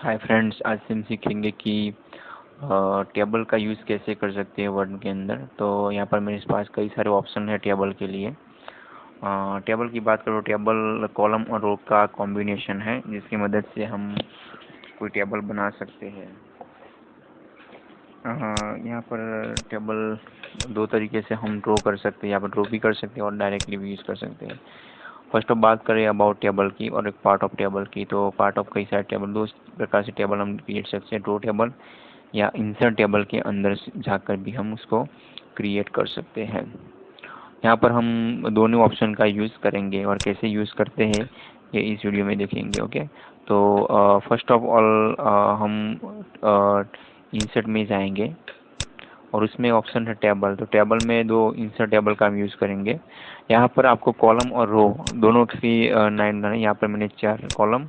Hi friends, आज से हम सीखेंगे कि टेबल का यूज़ कैसे कर सकते हैं वर्ड के अंदर। तो यहाँ पर मेरे पास कई सारे ऑप्शन है टेबल के लिए। टेबल की बात करो, टेबल कॉलम और रो का कॉम्बिनेशन है जिसकी मदद से हम कोई टेबल बना सकते हैं। यहाँ पर टेबल दो तरीके से हम ड्रॉ कर सकते हैं, यहाँ पर ड्रॉ भी कर सकते हैं और डायरेक्टली भी यूज़ कर सकते हैं। फर्स्ट ऑफ बात करें अबाउट टेबल की और एक पार्ट ऑफ टेबल की। तो पार्ट ऑफ कई सारे टेबल, दो प्रकार से टेबल हम क्रिएट सकते हैं, ड्रॉ टेबल या इंसर्ट टेबल के अंदर जाकर भी हम उसको क्रिएट कर सकते हैं। यहाँ पर हम दोनों ऑप्शन का यूज़ करेंगे और कैसे यूज़ करते हैं ये इस वीडियो में देखेंगे। ओके, तो फर्स्ट ऑफ ऑल हम इंसर्ट में जाएंगे और उसमें ऑप्शन है टेबल। तो टेबल में दो इंसर्ट टेबल का हम यूज़ करेंगे। यहाँ पर आपको कॉलम और रो दोनों की नाइन बनाना है। यहाँ पर मैंने 4 कॉलम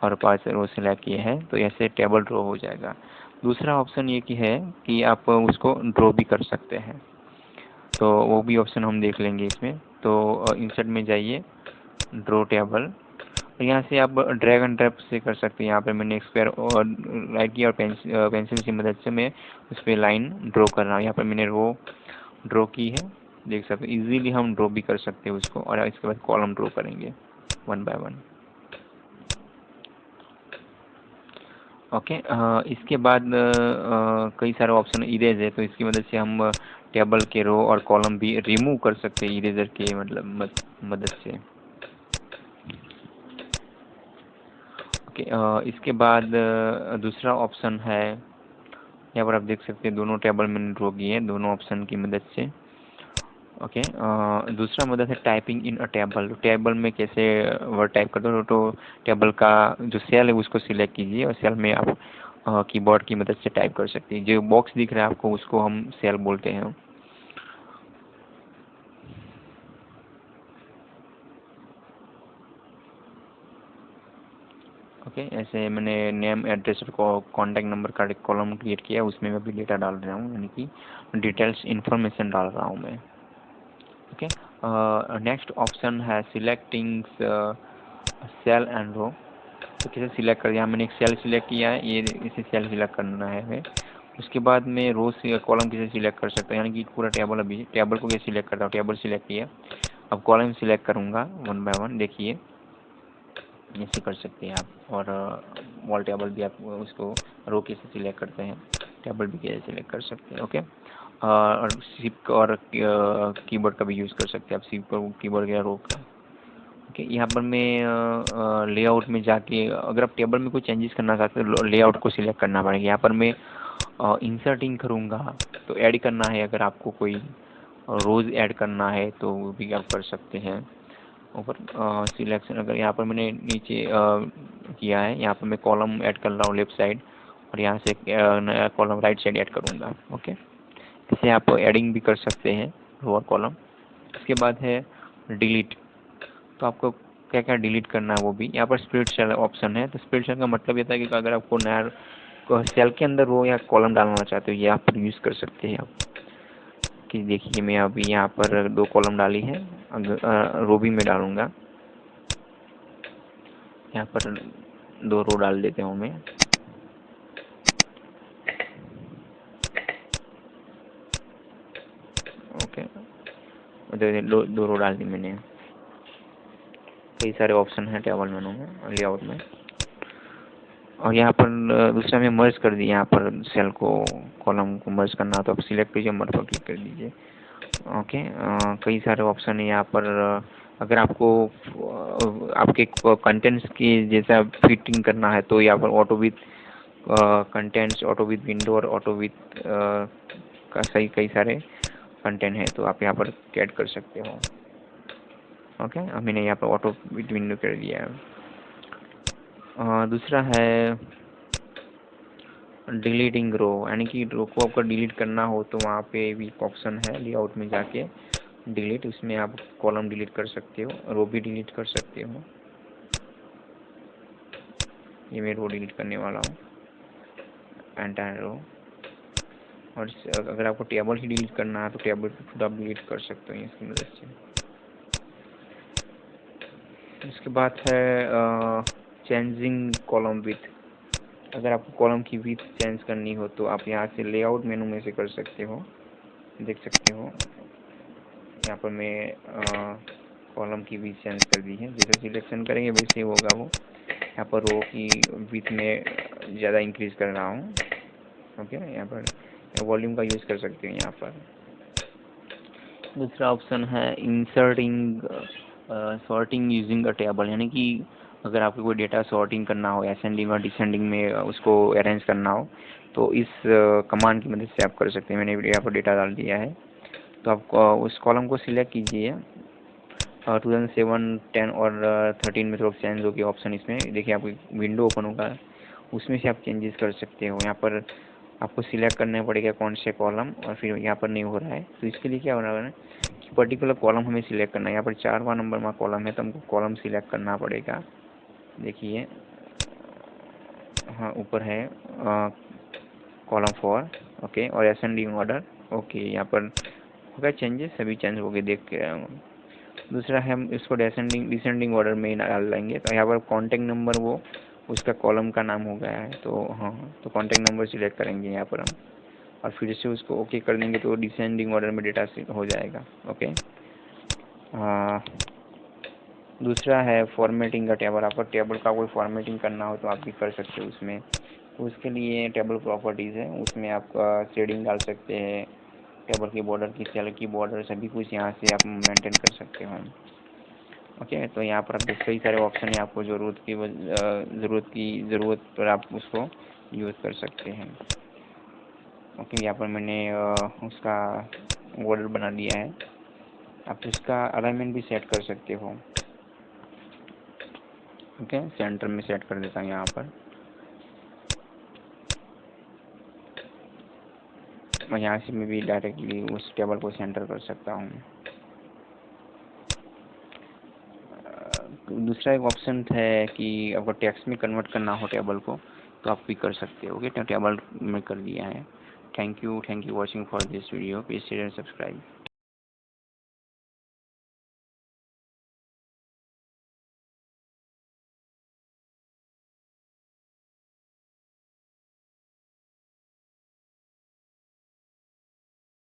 और 5 रो सिलेक्ट किए हैं, तो ऐसे टेबल ड्रॉ हो जाएगा। दूसरा ऑप्शन ये की है कि आप उसको ड्रॉ भी कर सकते हैं, तो वो भी ऑप्शन हम देख लेंगे इसमें। तो इंसर्ट में जाइए, ड्रॉ टेबल, यहाँ से आप ड्रैग एंड ड्रॉप से कर सकते हैं। यहाँ पे मैंने स्क्वायर और राइट किया और पेंसिल की मदद से मैं उस पर लाइन ड्रॉ कर रहा हूँ। यहाँ पर मैंने रो ड्रॉ की है, देख सकते हैं। इजीली हम ड्रॉ भी कर सकते हैं उसको, और इसके बाद कॉलम ड्रॉ करेंगे 1 बाय 1। ओके, इसके बाद कई सारे ऑप्शन इरेज है, तो इसकी मदद से हम टेबल के रो और कॉलम भी रिमूव कर सकते हैं इरेजर के मदद से। ओके, इसके बाद दूसरा ऑप्शन है, यहाँ पर आप देख सकते हैं दोनों टेबल मैंने ड्रॉ किए हैं दोनों ऑप्शन की मदद से। ओके, दूसरा मदद है टाइपिंग इन अ टेबल। तो टेबल में कैसे वर्ड टाइप करते हो, तो टेबल का जो सेल है उसको सिलेक्ट कीजिए और सेल में आप कीबोर्ड की मदद से टाइप कर सकते हैं। जो बॉक्स दिख रहा है आपको उसको हम सेल बोलते हैं। ओके, ऐसे मैंने नेम, एड्रेस और कॉन्टैक्ट नंबर का एक कॉलम क्रिएट किया है, उसमें मैं भी डेटा डाल रहा हूँ, यानी कि डिटेल्स इन्फॉर्मेशन डाल रहा हूँ मैं। ओके, नेक्स्ट ऑप्शन है सिलेक्टिंग सेल एंड रो। तो कैसे सिलेक्ट कर, यहाँ मैंने एक सेल सिलेक्ट किया है, ये इसे सेल सिलेक्ट करना है हमें। उसके बाद में रो से कॉलम कैसे सिलेक्ट कर सकते हैं, यानी कि पूरा टेबल, अभी टेबल को कैसे सिलेक्ट करता हूँ, टेबल सिलेक्ट किया, अब कॉलम सिलेक्ट करूँगा 1 बाय 1। देखिए ऐसे कर सकते हैं आप। और वॉल टेबल भी आप उसको रो कैसे सिलेक्ट करते हैं, टेबल भी कैसे सिलेक्ट कर सकते हैं। ओके, और शिफ्ट और कीबोर्ड का भी यूज़ कर सकते हैं आप, शिफ्ट और कीबोर्ड या रो का। ओके, यहाँ पर मैं लेआउट में जाके अगर आप टेबल में कोई चेंजेस करना चाहते हो, लेआउट को सिलेक्ट करना पड़ेगा। यहाँ पर मैं इंसर्टिंग करूँगा, तो ऐड करना है, अगर आपको कोई रोज़ ऐड करना है तो वो भी आप कर सकते हैं। ऊपर सिलेक्शन, अगर यहाँ पर मैंने नीचे किया है, यहाँ पर मैं कॉलम ऐड कर रहा हूँ लेफ्ट साइड, और यहाँ से नया कॉलम राइट साइड ऐड करूँगा। ओके, इसे आप एडिंग भी कर सकते हैं, रो और कॉलम। इसके बाद है डिलीट। तो आपको क्या क्या डिलीट करना है वो भी यहाँ पर स्प्लिट सेल ऑप्शन है। तो स्प्लिट सेल का मतलब ये था कि अगर आपको नया सेल के अंदर रो या कॉलम डालना चाहते हो, ये आप यूज़ कर सकते हैं आप। कि देखिए मैं अभी यहाँ पर 2 कॉलम डाली है, रो भी मैं डालूंगा, यहाँ पर 2 रो डाल देते हूँ मैं। ओके, दो रो डाल दी मैंने। कई सारे ऑप्शन हैं टेबल मेनू में, लेआउट में। और यहाँ पर दूसरा में मर्ज कर दिया, यहाँ पर सेल को, कॉलम को मर्ज करना तो आप सिलेक्ट कीजिए, मर्ज पर क्लिक कर दीजिए। ओके, कई सारे ऑप्शन है यहाँ पर। अगर आपको आपके कंटेंट्स की जैसा फिटिंग करना है तो यहाँ पर auto with contents, auto with window और ऑटो विथ का सही कई सारे कंटेंट है, तो आप यहाँ पर ऐड कर सकते हो। ओके, मैंने यहाँ पर ऑटो विथ विंडो कर दिया है। दूसरा है डिलीटिंग रो, यानी कि रो को आपको डिलीट करना हो तो वहाँ पे भी ऑप्शन है लेआउट में जाके डिलीट, उसमें आप कॉलम डिलीट कर सकते हो, रो भी डिलीट कर सकते हो। ये मैं रो डिलीट करने वाला हूँ, एंटायर रो। और अगर आपको टेबल ही डिलीट करना है तो टेबल भी खुद आप डिलीट कर सकते हो इसकी मदद से। इसके बाद है चेंजिंग कॉलम विथ अगर आपको कॉलम की विड्थ चेंज करनी हो तो आप यहाँ से लेआउट मेनू में से कर सकते हो, देख सकते हो यहाँ पर मैं कॉलम की विड्थ चेंज कर दी है। जैसे सिलेक्शन करेंगे वैसे होगा वो। यहाँ पर रो की विड्थ में ज़्यादा इंक्रीज कर रहा हूँ। ओके, यहाँ पर वॉल्यूम का यूज़ कर सकते हैं यहाँ पर। दूसरा ऑप्शन है inserting sorting using a table, यानी कि अगर आपको कोई डेटा सॉर्टिंग करना हो, असेंडिंग और डिसेंडिंग में उसको अरेंज करना हो तो इस कमांड की मदद से आप कर सकते हैं। मैंने यहाँ पर डेटा डाल दिया है, तो आप उस कॉलम को सिलेक्ट कीजिए 2007, 10 और 13 में थोड़ा चेंज हो गया ऑप्शन। इसमें देखिए आपको विंडो ओपन होगा, उसमें से आप चेंजेस कर सकते हो। यहाँ पर आपको सिलेक्ट करना पड़ेगा कौन से कॉलम, और फिर यहाँ पर नहीं हो रहा है तो इसके लिए क्या होना है कि पर्टिकुलर कॉलम हमें सिलेक्ट करना है। यहाँ पर 4वां नंबर में कॉलम है तो हमको कॉलम सिलेक्ट करना पड़ेगा। देखिए हाँ ऊपर है कॉलम 4, ओके, और असेंडिंग ऑर्डर, ओके, यहाँ पर होगा चेंजेस, सभी चेंज हो गए, देख के आया हूँ। दूसरा है हम इसको डिसेंडिंग ऑर्डर में डाल देंगे, तो यहाँ पर कॉन्टैक्ट नंबर वो उसका कॉलम का नाम हो गया है, तो हाँ तो कॉन्टैक्ट नंबर सिलेक्ट करेंगे यहाँ पर हम, और फिर से उसको ओके कर देंगे तो डिसेंडिंग ऑर्डर में डेटा हो जाएगा। ओके, दूसरा है फॉर्मेटिंग का टेबल। आपको टेबल का कोई फॉर्मेटिंग करना हो तो आप भी कर सकते हो उसमें। उसके लिए टेबल प्रॉपर्टीज़ है, उसमें आप शेडिंग डाल सकते हैं, टेबल की बॉर्डर की, सेल की बॉर्डर, सभी कुछ यहाँ से आप मेंटेन कर सकते हो। ओके, तो यहाँ पर आपको कई सारे ऑप्शन है, आपको ज़रूरत पर आप उसको यूज़ कर सकते हैं। ओके, यहाँ पर मैंने उसका बॉर्डर बना दिया है, आप उसका अलाइनमेंट भी सेट कर सकते हो। ओके, सेंटर में सेट कर देता हूँ यहाँ पर। मैं यहाँ से मैं भी डायरेक्टली उस टेबल को सेंटर कर सकता हूँ। दूसरा एक ऑप्शन है कि आपको टेक्स्ट में कन्वर्ट करना हो टेबल को तो आप भी कर सकते हो। ओके, तो टेबल में कर दिया है। Thank you watching for this video, please share and subscribe.